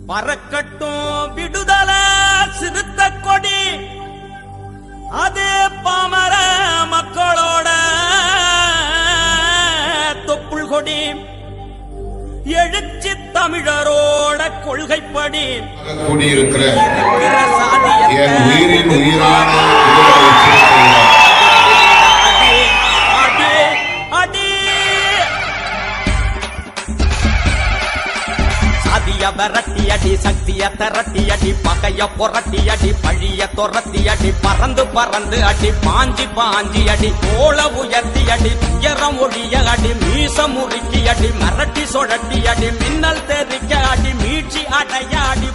பறக்கட்டும் விடுதல சிறுத்த கொடி, அதே பாமர மக்களோட தொப்புள் கொடி, எழுச்சி தமிழரோட கொள்கைப்படி கூடியிருக்கிற என் உயிரின் உயிரான விரட்டி அடி, சக்திய திரட்டி அடி, பகைய புரட்டி அடி, பழிய துரத்தி அடி, பறந்து பறந்து அடி, பாஞ்சி பாஞ்சி அடி, கோல உயர்த்தி அடி, துயரம் ஒழிய அடி, மீச முறுக்கி அடி, மிரட்டி சொழட்டி அடி, மின்னல் தெரிக்க அடி, மீட்சி அடைய அடி.